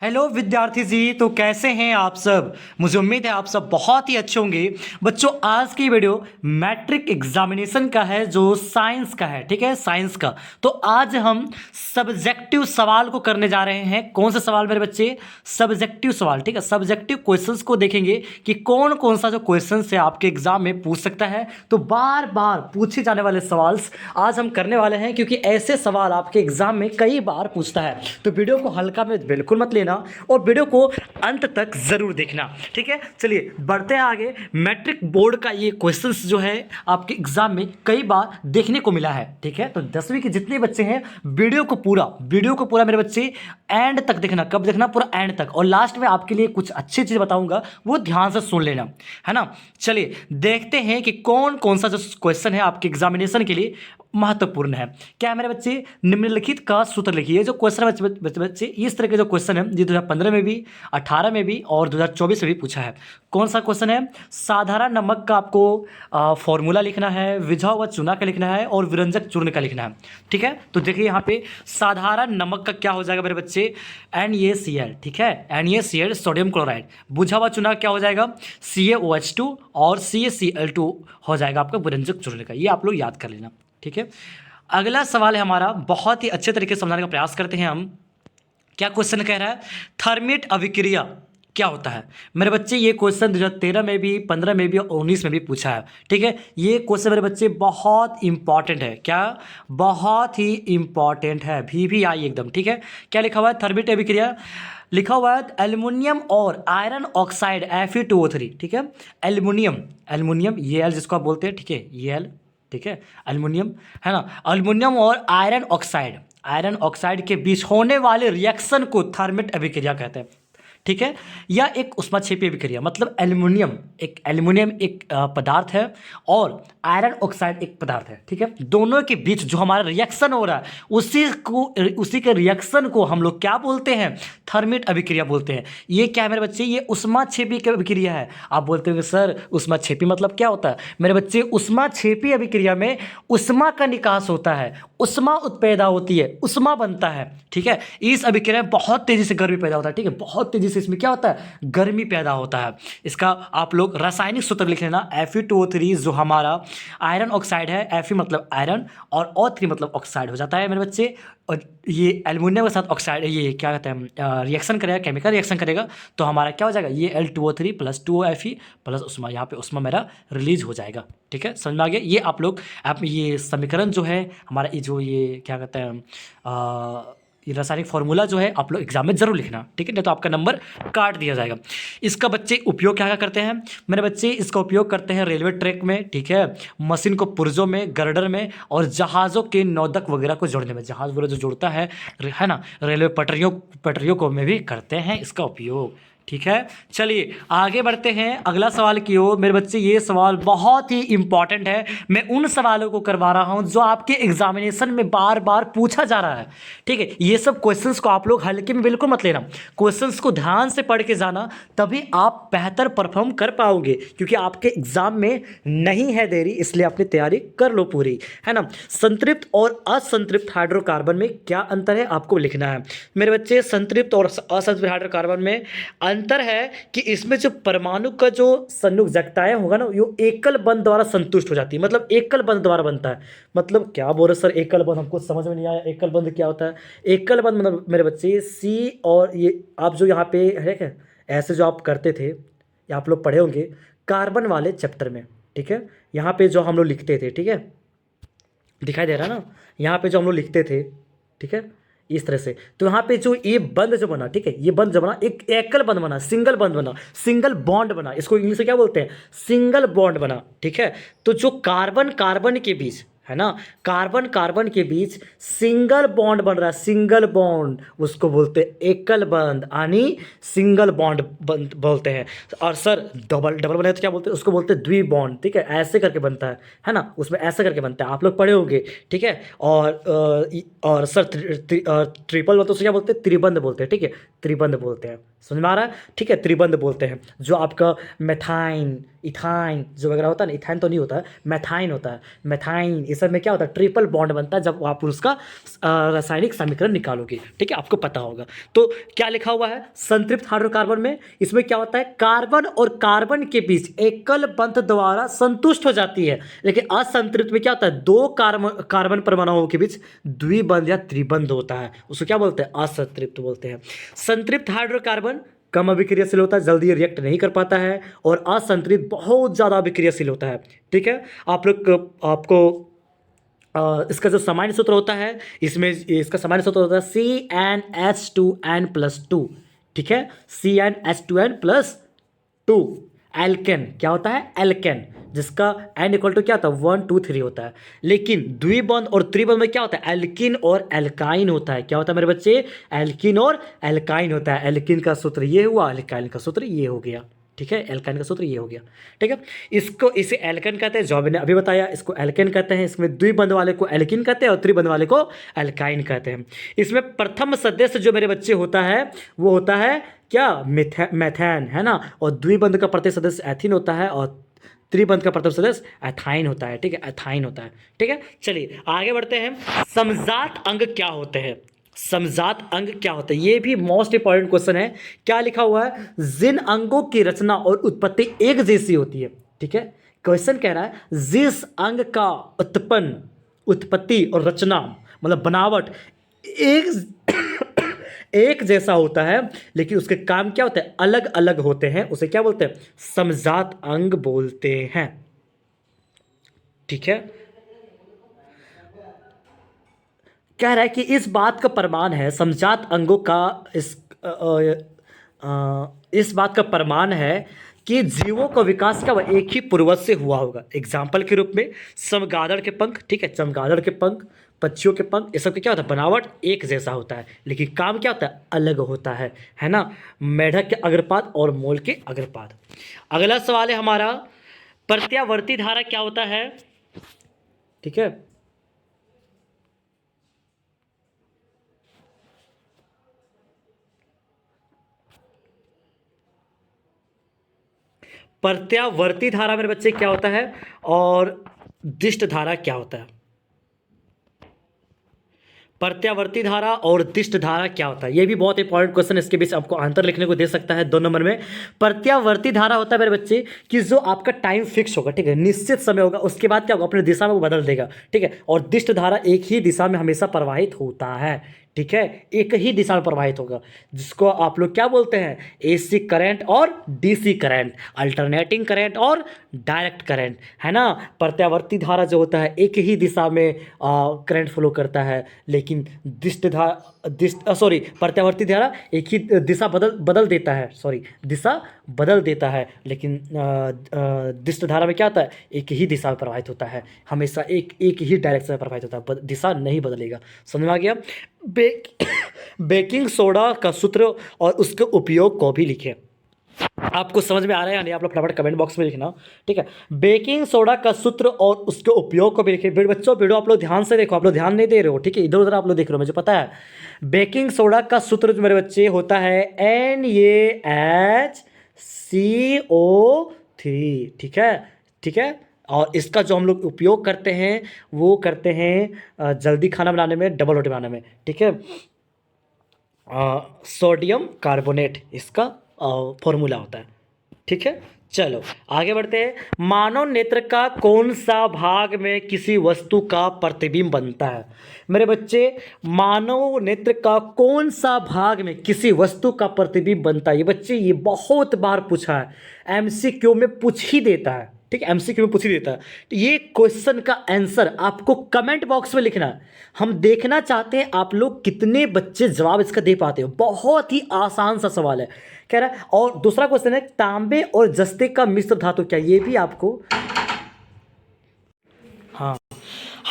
Hello विद्यार्थी जी, तो कैसे हैं आप सब। मुझे उम्मीद है आप सब बहुत ही अच्छे होंगे। बच्चों, आज की वीडियो मैट्रिक एग्जामिनेशन का है, जो साइंस का है। ठीक है, साइंस का। तो आज हम सब्जेक्टिव सवाल को करने जा रहे हैं। कौन सा सवाल मेरे बच्चे? सब्जेक्टिव सवाल। ठीक है, सब्जेक्टिव क्वेश्चंस को देखेंगे कि कौन कौन सा जो क्वेश्चन है आपके एग्जाम में पूछ सकता है। तो बार बार पूछे जाने वाले सवाल आज हम करने वाले हैं, क्योंकि ऐसे सवाल आपके एग्जाम में कई बार पूछता है। तो वीडियो को हल्का में बिल्कुल मत लेना और वीडियो को अंत तक जरूर देखना। ठीक है, चलिए बढ़ते हैं आगे। मैट्रिक बोर्ड का ये क्वेश्चंस जो है आपके एग्जाम में कई बार देखने को मिला है। ठीक है, तो 10वीं के जितने बच्चे हैं वीडियो को पूरा मेरे बच्चे एंड तक देखना। कब देखना? पूरा एंड तक। और लास्ट में आपके लिए कुछ अच्छी चीज बताऊंगा, वो ध्यान से सुन लेना, है ना। चलिए देखते हैं कि कौन कौन सा जो क्वेश्चन है आपके एग्जामिनेशन के लिए महत्वपूर्ण है। क्या है मेरे बच्चे? निम्नलिखित का सूत्र लिखिए। जो क्वेश्चन है बच्चे, इस तरह के जो क्वेश्चन है ये 2015 में भी, 18 में भी और 2024 में भी पूछा है। कौन सा क्वेश्चन है? साधारण नमक का आपको फॉर्मूला लिखना है, विझा हुआ चूना का लिखना है और विरंजक चूर्ण का लिखना है। ठीक है, तो देखिए यहाँ पे साधारण नमक का क्या हो जाएगा मेरे बच्चे? NaCl। ठीक है, NaCl सोडियम क्लोराइड। बुझा हुआ चूना क्या हो जाएगा? CaOH2 और CaCl2 हो जाएगा आपका विरंजक चूर्ण का। ये आप लोग याद कर लेना। ठीक है, अगला सवाल है हमारा, बहुत ही अच्छे तरीके से समझाने का प्रयास करते हैं हम। क्या क्वेश्चन कह रहा है? थर्मिट अभिक्रिया क्या होता है मेरे बच्चे? ये क्वेश्चन 2013 में भी, 15 में भी और 19 में भी पूछा है। ठीक है, ये क्वेश्चन मेरे बच्चे बहुत इंपॉर्टेंट है। क्या? बहुत ही इंपॉर्टेंट है, VVI एकदम। ठीक है, क्या लिखा हुआ है? थर्मिट अभिक्रिया लिखा हुआ है एल्युमिनियम और आयरन ऑक्साइड Fe2O3। ठीक है, एल्युमिनियम ये एल जिसको आप बोलते हैं। ठीक है, ये एल। ठीक है, एल्युमिनियम है ना। एल्युमिनियम और आयरन ऑक्साइड के बीच होने वाले रिएक्शन को थर्मिट अभिक्रिया कहते हैं। ठीक है, या एक ऊष्माक्षेपी अभिक्रिया। मतलब एल्युमिनियम एक पदार्थ है और आयरन ऑक्साइड एक पदार्थ है। ठीक है, दोनों के बीच जो हमारा रिएक्शन हो रहा है, उसी के रिएक्शन को हम लोग क्या बोलते हैं? थर्मिट अभिक्रिया बोलते हैं। ये क्या है मेरे बच्चे? ये ऊष्माक्षेपी की अभिक्रिया है। आप बोलते होंगे सर ऊष्माक्षेपी मतलब क्या होता है? मेरे बच्चे, ऊष्माक्षेपी अभिक्रिया में ऊष्मा का निकास होता है, ऊष्मा उत्पैदा होती है, ऊष्मा बनता है। ठीक है, इस अभिक्रिया में बहुत तेजी से गर्मी पैदा होता है। ठीक है, बहुत तेजी से इसमें क्या होता है? गर्मी पैदा होता है। इसका आप लोग रासायनिक सूत्र लिख लेना। Fe2O3 जो हमारा आयरन ऑक्साइड है, Fe मतलब आयरन और O3 मतलब ऑक्साइड हो जाता है मेरे बच्चे। और ये एल्युमिनियम के साथ ऑक्साइड, ये क्या कहते हैं, रिएक्शन करेगा, केमिकल रिएक्शन करेगा, तो हमारा क्या हो जाएगा? ये L2O3 प्लस 2Fe प्लस उष्मा, यहाँ पे उष्मा मेरा रिलीज हो जाएगा। ठीक है, समझ में आ गया? ये आप ये समीकरण जो है हमारा, ये क्या कहते हैं, ये रासायनिक फॉर्मूला जो है आप लोग एग्जाम में जरूर लिखना। ठीक है, नहीं तो आपका नंबर काट दिया जाएगा। इसका बच्चे उपयोग क्या करते हैं मेरे बच्चे? इसका उपयोग करते हैं रेलवे ट्रैक में। ठीक है, मशीन को पुर्जों में, गर्डर में और जहाज़ों के नौदक वगैरह को जोड़ने में। जहाज़ वगैरह जो जोड़ता है ना, रेलवे पटरियों को में भी करते हैं इसका उपयोग। ठीक है, चलिए आगे बढ़ते हैं अगला सवाल की ओर। मेरे बच्चे, ये सवाल बहुत ही इंपॉर्टेंट है। मैं उन सवालों को करवा रहा हूं जो आपके एग्जामिनेशन में बार बार पूछा जा रहा है। ठीक है, ये सब क्वेश्चंस को आप लोग हल्के में बिल्कुल मत लेना। क्वेश्चंस को ध्यान से पढ़ के जाना, तभी आप बेहतर परफॉर्म कर पाओगे, क्योंकि आपके एग्जाम में नहीं है देरी, इसलिए अपनी तैयारी कर लो पूरी, है ना। संतृप्त और असंतृप्त हाइड्रोकार्बन में क्या अंतर है आपको लिखना है मेरे बच्चे। संतृप्त और असंतृप्त हाइड्रोकार्बन में अंतर है कि इसमें जो परमाणु का जो संयुजकताएं होगा ना, वो एकल बंध द्वारा संतुष्ट हो जाती है। मतलब एकल बंध द्वारा बनता है। मतलब क्या बोल रहे सर एकल बंध? हमको समझ में नहीं आया, एकल बंध क्या होता है? एकल बंध मतलब मेरे बच्चे सी, और ये आप जो यहाँ पे है क्या, ऐसे जो आप करते थे, या आप लोग पढ़े होंगे कार्बन वाले चैप्टर में। ठीक है, यहाँ पे जो हम लोग लिखते थे, ठीक है, दिखाई दे रहा है ना, यहाँ पे जो हम लोग लिखते थे, ठीक है, इस तरह से। तो यहाँ पे जो ये बंध जो बना, ठीक है, ये बंध जो बना, एक एकल बंध बना, सिंगल बंध बना, सिंगल बॉन्ड बना। इसको इंग्लिश में क्या बोलते हैं? सिंगल बॉन्ड बना। ठीक है, तो जो कार्बन कार्बन के बीच है ना, कार्बन कार्बन के बीच सिंगल बॉन्ड बन रहा है, सिंगल बॉन्ड, उसको बोलते हैं एकल बंध, यानी सिंगल बॉन्ड बोलते हैं। और सर डबल बने तो क्या बोलते हैं? उसको बोलते हैं द्विबॉन्ड। ठीक है, ऐसे करके बनता है ना, उसमें ऐसे करके बनता है, आप लोग पढ़े होंगे। ठीक है, और सर ट्रिपल बोलते हैं, क्या बोलते हैं? त्रिबंध बोलते हैं। ठीक है, त्रिबंध बोलते हैं, समझ में आ रहा है? ठीक है, त्रिबंध बोलते हैं। जो आपका मेथाइन, इथाइन जो वगैरह होता है ना, इथाइन तो नहीं होता है, मैथाइन होता है, मैथाइन। इस सब में क्या होता है, ट्रिपल बॉन्ड बनता है जब आप उसका रासायनिक समीकरण निकालोगे, ठीक है, आपको पता होगा। तो क्या लिखा हुआ है संतृप्त हाइड्रोकार्बन में, इसमें क्या होता है, कार्बन और कार्बन के बीच एकल बंध द्वारा संतुष्ट हो जाती है, लेकिन असंतृप्त में क्या होता है, दो कार्बन कार्बन परमाणुओं के बीच द्विबंध या त्रिबंध होता है, उसको क्या बोलते हैं, असंतृप्त बोलते हैं। संतृप्त हाइड्रोकार्बन कम अभिक्रियाशील होता है, जल्दी रिएक्ट नहीं कर पाता है, और असंतृप्त बहुत ज़्यादा अभिक्रियाशील होता है, ठीक है। आप लोग आपको इसका जो सामान्य सूत्र होता है, इसमें इसका सामान्य सूत्र होता है CnH2n+2, ठीक है, CnH2n+2। एल्केन क्या होता है, एल्केन, जिसका n इक्वल टू क्या होता है 1 2 3 होता है। लेकिन द्विबंध और त्रिबंध में क्या होता है, एल्किन और एल्काइन होता है। क्या होता है मेरे बच्चे, एल्किन और एल्काइन होता है। एल्किन का सूत्र ये हुआ, एल्काइन का सूत्र ये हो गया, ठीक है, एल्काइन का सूत्र ये हो गया, ठीक है। इसको इसे एल्केन कहते हैं, जो मैंने अभी बताया, इसको एल्केन कहते हैं। इसमें द्विबंध वाले को एल्किन कहते हैं और त्रिबंध वाले को एल्काइन कहते हैं। इसमें प्रथम सदस्य जो मेरे बच्चे होता है वो होता है क्या, मैथेन, है ना, और द्विबंध का प्रत्येक सदस्य एथिन होता है और त्रिबंध का प्रथम सदस्य एथाइन होता है, ठीक है, एथाइन होता है, ठीक है। चलिए आगे बढ़ते हैं। समजात अंग क्या होते हैं, समजात अंग क्या होता है, ये भी मोस्ट इंपॉर्टेंट क्वेश्चन है। क्या लिखा हुआ है, जिन अंगों की रचना और उत्पत्ति एक जैसी होती है, ठीक है। क्वेश्चन कह रहा है जिस अंग का उत्पत्ति और रचना मतलब बनावट एक जैसा होता है, लेकिन उसके काम क्या होते हैं, अलग अलग होते हैं, उसे क्या बोलते हैं, समजात अंग बोलते हैं, ठीक है। कह रहा है कि इस बात का प्रमाण है, समजात अंगों का इस बात का प्रमाण है कि जीवों का विकास का एक ही पूर्वज से हुआ होगा। एग्जाम्पल के रूप में चमगादड़ के पंख, ठीक है, चमगादड़ के पंख, पक्षियों के पंख, ये सब क्या होता है, बनावट एक जैसा होता है, लेकिन काम क्या होता है, अलग होता है ना। मेढक के अग्रपाद और मोल के अग्रपाद। अगला सवाल है हमारा, प्रत्यावर्ती धारा क्या होता है, ठीक है। प्रत्यावर्ती धारा मेरे बच्चे क्या होता है, और दिष्ट धारा क्या होता है। प्रत्यावर्ती धारा और दिष्ट धारा क्या होता है, ये भी बहुत इंपॉर्टेंट क्वेश्चन, इसके बीच आपको आंसर लिखने को दे सकता है 2 नंबर में। प्रत्यावर्ती धारा होता है मेरे बच्चे कि जो आपका टाइम फिक्स होगा, ठीक है, निश्चित समय होगा, उसके बाद क्या होगा, अपने दिशा में वो बदल देगा, ठीक है। और दिष्ट धारा एक ही दिशा में हमेशा प्रवाहित होता है, ठीक है, एक ही दिशा में प्रवाहित होगा, जिसको आप लोग क्या बोलते हैं, AC करंट और DC करंट, अल्टरनेटिंग करंट और डायरेक्ट करंट, है ना। प्रत्यावर्ती धारा जो होता है एक ही दिशा में करंट फ्लो करता है, लेकिन प्रत्यावर्ती धारा एक ही दिशा बदल देता है, दिशा बदल देता है, लेकिन दिष्ट धारा में क्या होता है, एक ही दिशा में प्रवाहित होता है, हमेशा एक ही डायरेक्शन में प्रवाहित होता है, दिशा नहीं बदलेगा। समझ में आ गया। बेकिंग सोडा का सूत्र और उसके उपयोग को भी लिखें। आपको समझ में आ रहा है या नहीं, आप लोग फटाफट कमेंट बॉक्स में लिखना, ठीक है। बेकिंग सोडा का सूत्र और उसके उपयोग को भी लिखें। बच्चों वीडियो आप लोग ध्यान से देखो, आप लोग ध्यान नहीं दे रहे हो, ठीक है, इधर उधर आप लोग देख रहे हो, मुझे पता है। बेकिंग सोडा का सूत्र जो मेरे बच्चे होता है NaHCO3, ठीक है। और इसका जो हम लोग उपयोग करते हैं वो करते हैं जल्दी खाना बनाने में, डबल रोटी बनाने में, ठीक है। सोडियम कार्बोनेट इसका फॉर्मूला होता है, ठीक है। चलो आगे बढ़ते हैं। मानव नेत्र का कौन सा भाग में किसी वस्तु का प्रतिबिंब बनता है, मेरे बच्चे, मानव नेत्र का कौन सा भाग में किसी वस्तु का प्रतिबिंब बनता है। ये बच्चे ये बहुत बार पूछा है, MCQ में पूछ ही देता है, ठीक है, MCQ में पूछ ही देता है। तो ये क्वेश्चन का आंसर आपको कमेंट बॉक्स में लिखना है। हम देखना चाहते हैं आप लोग कितने बच्चे जवाब इसका दे पाते हो। बहुत ही आसान सा सवाल है, कह रहा है। और दूसरा क्वेश्चन है, तांबे और जस्ते का मिश्र धातु क्या, ये भी आपको, हाँ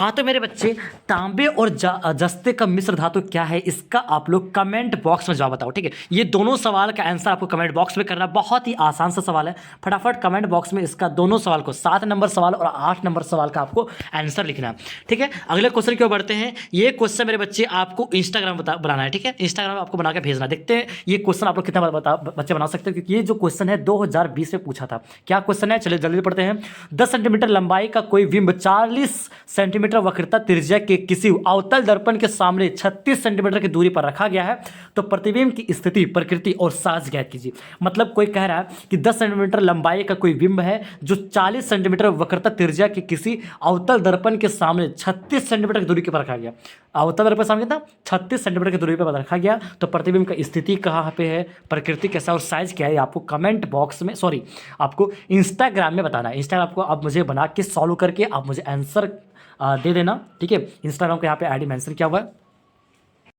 हाँ तो मेरे बच्चे, तांबे और जस्ते का मिश्र धातु क्या है, इसका आप लोग कमेंट बॉक्स में जवाब बताओ, ठीक है। ये दोनों सवाल का आंसर आपको कमेंट बॉक्स में करना, बहुत ही आसान सा सवाल है। फटाफट कमेंट बॉक्स में इसका दोनों सवाल को, 7 नंबर सवाल और 8 नंबर सवाल का आपको आंसर लिखना है, ठीक है। अगले क्वेश्चन की ओर बढ़ते हैं। ये क्वेश्चन मेरे बच्चे आपको इंस्टाग्राम बनाना है, ठीक है। इंस्टाग्राम आपको बना के भेजना। देखते हैं ये क्वेश्चन आप लोग कितना बच्चे बना सकते हैं, क्योंकि ये जो क्वेश्चन है 2020 में पूछा था। क्या क्वेश्चन है, चलिए जल्दी पढ़ते हैं। 10 सेंटीमीटर लंबाई का कोई बिंब 40 सेंटीमीटर वक्रता त्रिज्या के किसी अवतल दर्पण के सामने 36 सेंटीमीटर की दूरी पर रखा गया है, तो प्रतिबिंब की स्थिति, प्रकृति और साइज ज्ञात कीजिए। मतलब कोई कह रहा है कि 10 सेंटीमीटर लंबाई का कोई बिंब है जो 40 सेंटीमीटर वक्रता त्रिज्या के किसी अवतल दर्पण के सामने 36 सेंटीमीटर की दूरी पर रखा गया। अवतल दर्पण सामने कितना, 36 सेंटीमीटर की दूरी पर रखा गया, तो प्रतिबिंब का स्थिति कहाँ पे है, प्रकृति कैसा और साइज क्या है, आपको कमेंट बॉक्स में, सॉरी आपको इंस्टाग्राम में बताना है। इंस्टाग्राम आपको आप मुझे बना के सॉल्व करके आप मुझे आंसर दे देना, ठीक है। इंस्टाग्राम को यहाँ पे आईडी मेंशन किया हुआ है।